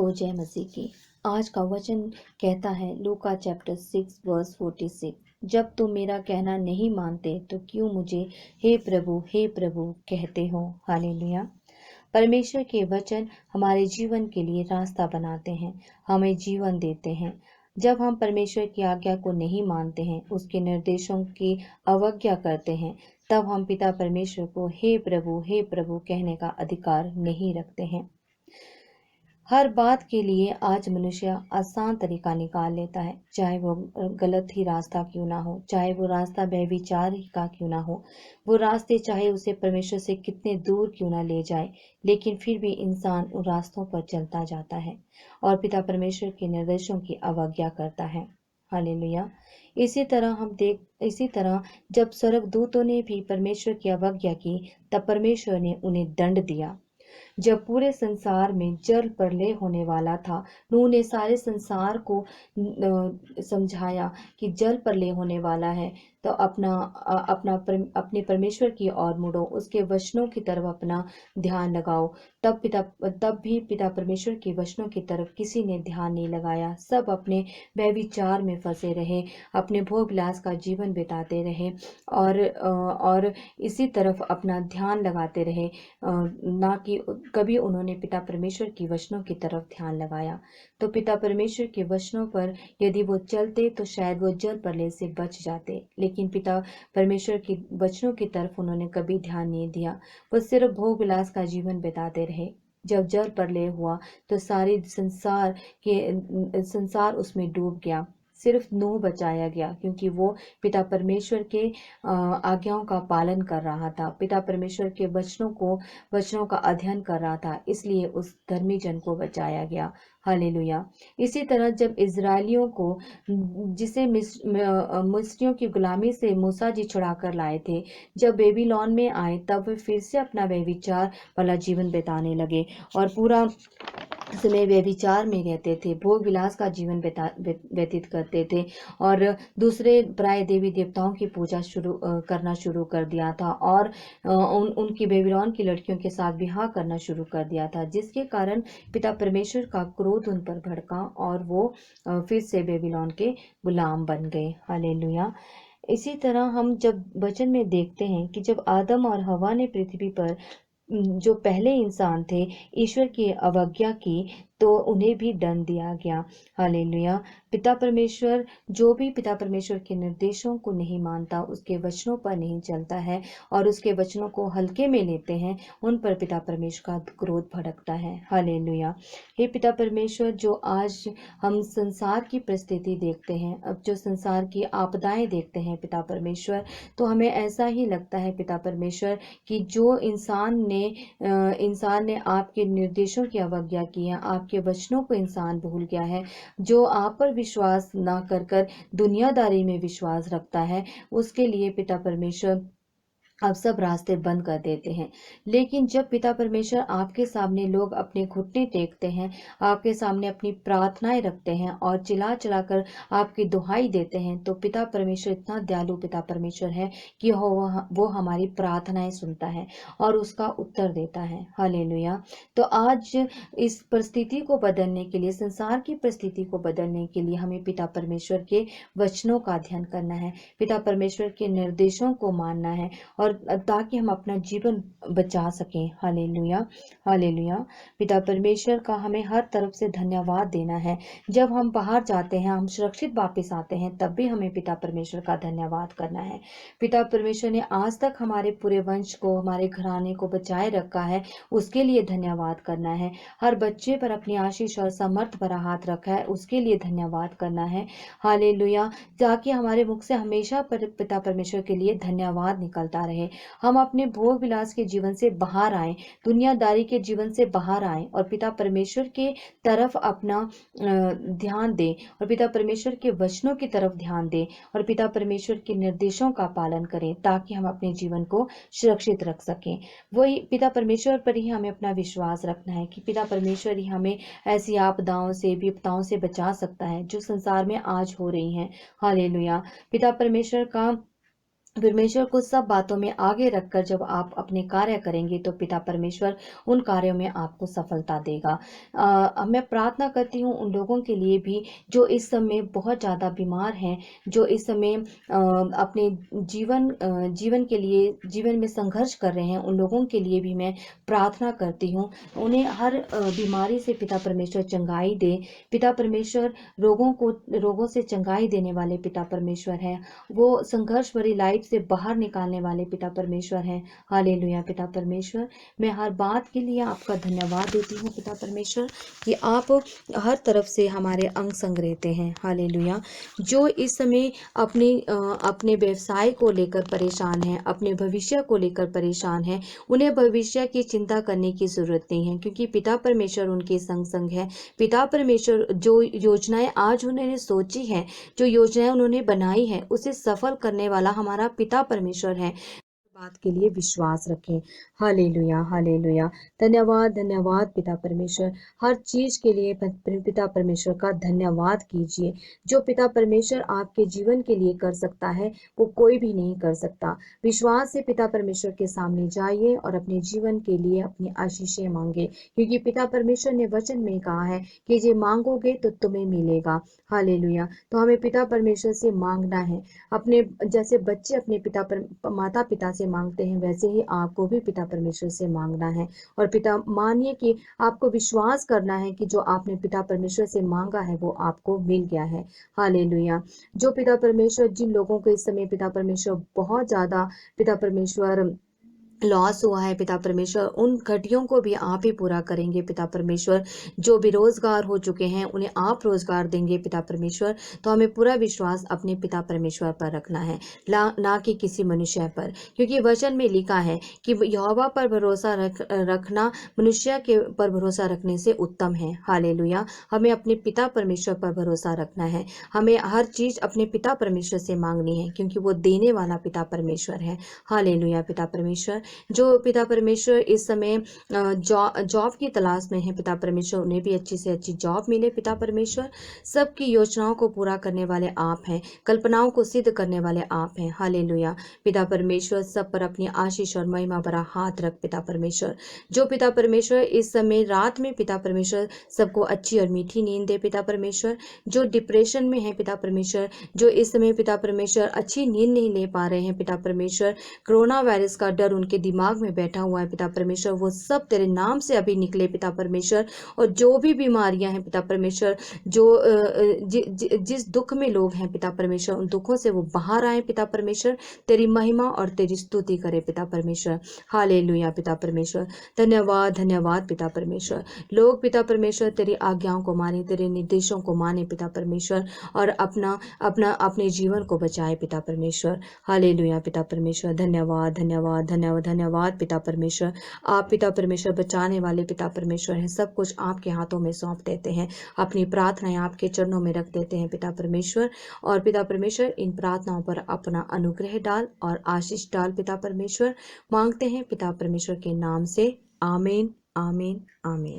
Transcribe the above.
को जय मसीह की। आज का वचन कहता है लूका चैप्टर 6 वर्स 46, जब तुम मेरा कहना नहीं मानते तो क्यों मुझे हे प्रभु कहते हो। हालेलुया। परमेश्वर के वचन हमारे जीवन के लिए रास्ता बनाते हैं, हमें जीवन देते हैं। जब हम परमेश्वर की आज्ञा को नहीं मानते हैं, उसके निर्देशों की अवज्ञा करते हैं, तब हम पिता परमेश्वर को हे प्रभु कहने का अधिकार नहीं रखते हैं। हर बात के लिए आज मनुष्य आसान तरीका निकाल लेता है, चाहे वो गलत ही रास्ता क्यों ना हो, चाहे वो रास्ता व्यभिचार ही का क्यों ना हो, वो रास्ते चाहे उसे परमेश्वर से कितने दूर क्यों ना ले जाए, लेकिन फिर भी इंसान उन रास्तों पर चलता जाता है और पिता परमेश्वर के निर्देशों की अवज्ञा करता है। हालेलुया। इसी तरह जब स्वर्गदूतों ने भी परमेश्वर की अवज्ञा की, तब परमेश्वर ने उन्हें दंड दिया। जब पूरे संसार में जल प्रलय होने वाला था, नूह ने सारे संसार को समझाया कि जल प्रलय होने वाला है, तो अपने परमेश्वर की ओर मुड़ो, उसके वचनों की तरफ अपना ध्यान लगाओ। तब भी पिता परमेश्वर के वचनों की तरफ किसी ने ध्यान नहीं लगाया। सब अपने व्यभिचार में फंसे रहे, अपने भोग विलास का जीवन बिताते रहे और इसी तरफ अपना ध्यान लगाते रहे, ना कि कभी उन्होंने पिता परमेश्वर की वचनों की तरफ ध्यान लगाया। तो पिता परमेश्वर के वचनों पर यदि वो चलते तो शायद वो जल प्रलय से बच जाते, लेकिन पिता परमेश्वर के वचनों की तरफ उन्होंने कभी ध्यान नहीं दिया। वो सिर्फ भोग विलास का जीवन बिताते रहे। जब जल प्रलय हुआ तो सारे संसार उसमें डूब गया। सिर्फ नूह बचाया गया, क्योंकि वो पिता परमेश्वर के आज्ञाओं का पालन कर रहा था, पिता परमेश्वर के वचनों का अध्ययन कर रहा था, इसलिए उस धर्मी जन को बचाया गया। हालेलुया। इसी तरह जब इजरायलियों को, जिसे मिस्रियों की गुलामी से मूसा जी छुड़ा कर लाए थे, जब बेबीलोन में आए, तब वे फिर से अपना व्यभिचार वाला जीवन बिताने लगे और पूरा समय व्यभिचार में रहते थे, भोग विलास का जीवन व्यतीत करते थे और दूसरे पराये देवी देवताओं की पूजा करना शुरू कर दिया था और उनकी बेबीलोन की लड़कियों के साथ विवाह करना शुरू कर दिया था, जिसके कारण पिता परमेश्वर का क्रोध उन पर भड़का और वो फिर से बेबीलोन के गुलाम बन गए। हालेलुया। इसी तरह हम जब वचन में देखते हैं कि जब आदम और हवा ने पृथ्वी पर, जो पहले इंसान थे, ईश्वर की अवज्ञा की, तो उन्हें भी दंड दिया गया। हालेलुया। जो भी पिता परमेश्वर के निर्देशों को नहीं मानता, उसके वचनों पर नहीं चलता है और उसके वचनों को हल्के में लेते हैं, उन पर पिता परमेश्वर का क्रोध भड़कता है। हालेलुया। हे पिता परमेश्वर, जो आज हम संसार की परिस्थिति देखते हैं, अब जो संसार की आपदाएं देखते हैं पिता परमेश्वर, तो हमें ऐसा ही लगता है पिता परमेश्वर कि जो इंसान ने आपके निर्देशों की अवज्ञा की है, आपके वचनों को इंसान भूल गया है, जो आप पर विश्वास ना कर दुनियादारी में विश्वास रखता है, उसके लिए पिता परमेश्वर अब सब रास्ते बंद कर देते हैं। लेकिन जब पिता परमेश्वर आपके सामने लोग अपने घुटने टेकते हैं, आपके सामने अपनी प्रार्थनाएं रखते हैं और चिल्ला चिल्ला कर आपकी दुहाई देते हैं, तो पिता परमेश्वर इतना दयालु पिता परमेश्वर है कि वो हमारी प्रार्थनाएं सुनता है और उसका उत्तर देता है। हालेलुया। तो आज इस परिस्थिति को बदलने के लिए, संसार की परिस्थिति को बदलने के लिए, हमें पिता परमेश्वर के वचनों का अध्ययन करना है, पिता परमेश्वर के निर्देशों को मानना है, और ताकि हम अपना जीवन बचा सकें। हालेलुया। हालेलुया। पिता परमेश्वर का हमें हर तरफ से धन्यवाद देना है। जब हम बाहर जाते हैं, हम सुरक्षित वापस आते हैं, तब भी हमें पिता परमेश्वर का धन्यवाद करना है। पिता परमेश्वर ने आज तक हमारे पूरे वंश को, हमारे घराने को बचाए रखा है, उसके लिए धन्यवाद करना है। हर बच्चे पर अपनी आशीष और समर्थ भरा हाथ रखा है, उसके लिए धन्यवाद करना है। हालेलुया। ताकि हमारे मुख से हमेशा पिता परमेश्वर के लिए धन्यवाद निकलता रहे। हम अपने भोग विलास के जीवन से बाहर आए, दुनियादारी के जीवन से बाहर आए और पिता परमेश्वर के तरफ अपना ध्यान दें और पिता परमेश्वर के वचनों की तरफ ध्यान दें और पिता परमेश्वर के निर्देशों का पालन करें, ताकि हम अपने जीवन को सुरक्षित रख सकें। वही पिता परमेश्वर पर ही हमें अपना विश्वास रखना है कि पिता परमेश्वर ही हमें ऐसी आपदाओं से, विपदाओं से बचा सकता है जो संसार में आज हो रही हैं। हालेलुया। पिता परमेश्वर का परमेश्वर को सब बातों में आगे रखकर जब आप अपने कार्य करेंगे तो पिता परमेश्वर उन कार्यों में आपको सफलता देगा। मैं प्रार्थना करती हूँ उन लोगों के लिए भी जो इस समय बहुत ज़्यादा बीमार हैं, जो इस समय अपने जीवन के लिए जीवन में संघर्ष कर रहे हैं, उन लोगों के लिए भी मैं प्रार्थना करती हूँ। उन्हें हर बीमारी से पिता परमेश्वर चंगाई दे। पिता परमेश्वर रोगों से चंगाई देने वाले पिता परमेश्वर हैं। वो संघर्ष भरी लाइफ से बाहर निकालने वाले पिता परमेश्वर हैं। हालेलुया पिता परमेश्वर, मैं हर बात के लिए आपका धन्यवाद देती हूँ पिता परमेश्वर कि आप हर तरफ से हमारे अंग संग रहते हैं। हालेलुया। जो इस समय अपने व्यवसाय को लेकर परेशान हैं, अपने भविष्य को लेकर परेशान हैं, उन्हें भविष्य की चिंता करने की जरूरत नहीं है, क्योंकि पिता परमेश्वर उनके संग संग है। पिता परमेश्वर जो योजनाएं आज उन्होंने सोची है, जो योजनाएं उन्होंने बनाई है, उसे सफल करने वाला हमारा पिता परमेश्वर है। बात के लिए विश्वास रखें। Hallelujah hallelujah. धन्यवाद धन्यवाद पिता परमेश्वर। हर चीज के लिए पिता परमेश्वर का धन्यवाद कीजिए। जो पिता परमेश्वर आपके जीवन के लिए कर सकता है वो कोई भी नहीं कर सकता। विश्वास से पिता परमेश्वर के सामने जाइए और अपने जीवन के लिए अपनी आशीषें मांगे, क्योंकि पिता परमेश्वर ने वचन में कहा है कि जे मांगोगे तो तुम्हें मिलेगा। हालेलुया। तो हमें पिता परमेश्वर से मांगना है। अपने जैसे बच्चे अपने माता पिता से मांगते हैं, वैसे ही आपको भी पिता परमेश्वर से मांगना है। और पिता मानिए कि आपको विश्वास करना है कि जो आपने पिता परमेश्वर से मांगा है वो आपको मिल गया है। हालेलुया। जो पिता परमेश्वर, जिन लोगों को इस समय पिता परमेश्वर बहुत ज्यादा पिता परमेश्वर लॉस हुआ है, पिता परमेश्वर उन घटियों को भी आप ही पूरा करेंगे पिता परमेश्वर। जो बेरोजगार हो चुके हैं उन्हें आप रोजगार देंगे पिता परमेश्वर। तो हमें पूरा विश्वास अपने पिता परमेश्वर पर रखना है, ना कि किसी मनुष्य पर, क्योंकि वचन में लिखा है कि यहोवा पर भरोसा रखना मनुष्य के पर भरोसा रखने से उत्तम है। हालेलुया। हमें अपने पिता परमेश्वर पर भरोसा रखना है। हमें हर चीज अपने पिता परमेश्वर से मांगनी है, क्योंकि वो देने वाला पिता परमेश्वर है। हालेलुया पिता परमेश्वर। जो पिता परमेश्वर इस समय जॉब की तलाश में है, पिता परमेश्वर उन्हें भी अच्छी से अच्छी जॉब मिले। पिता परमेश्वर सबकी योजनाओं को पूरा करने वाले आप हैं, कल्पनाओं को सिद्ध करने वाले आप हैं। हालेलुया। पिता परमेश्वर सब पर अपनी आशीष और महिमा भरा हाथ रख पिता परमेश्वर। जो पिता परमेश्वर इस समय रात में पिता परमेश्वर सबको अच्छी और मीठी नींद दे पिता परमेश्वर। जो डिप्रेशन में है पिता परमेश्वर, जो इस समय पिता परमेश्वर अच्छी नींद नहीं ले पा रहे हैं पिता परमेश्वर, कोरोना वायरस का डर उनके दिमाग में बैठा हुआ है पिता परमेश्वर, वो सब तेरे नाम से अभी निकले पिता परमेश्वर। और जो भी बीमारियां हैं पिता परमेश्वर, जो जिस दुख में लोग हैं पिता परमेश्वर, उन दुखों से वो बाहर आए पिता परमेश्वर। तेरी महिमा और तेरी स्तुति करे पिता परमेश्वर। हालेलुया पिता परमेश्वर। धन्यवाद धन्यवाद पिता परमेश्वर। लोग पिता परमेश्वर तेरी आज्ञाओं को माने, तेरे निर्देशों को माने पिता परमेश्वर, और अपने जीवन को बचाए पिता परमेश्वर। हालेलुया पिता परमेश्वर। धन्यवाद धन्यवाद धन्यवाद धन्यवाद पिता परमेश्वर। आप पिता परमेश्वर बचाने वाले पिता परमेश्वर हैं। सब कुछ आपके हाथों में सौंप देते हैं, अपनी प्रार्थनाएं आपके चरणों में रख देते हैं पिता परमेश्वर। और पिता परमेश्वर इन प्रार्थनाओं पर अपना अनुग्रह डाल और आशीष डाल पिता परमेश्वर। मांगते हैं पिता परमेश्वर के नाम से। आमीन आमीन आमीन।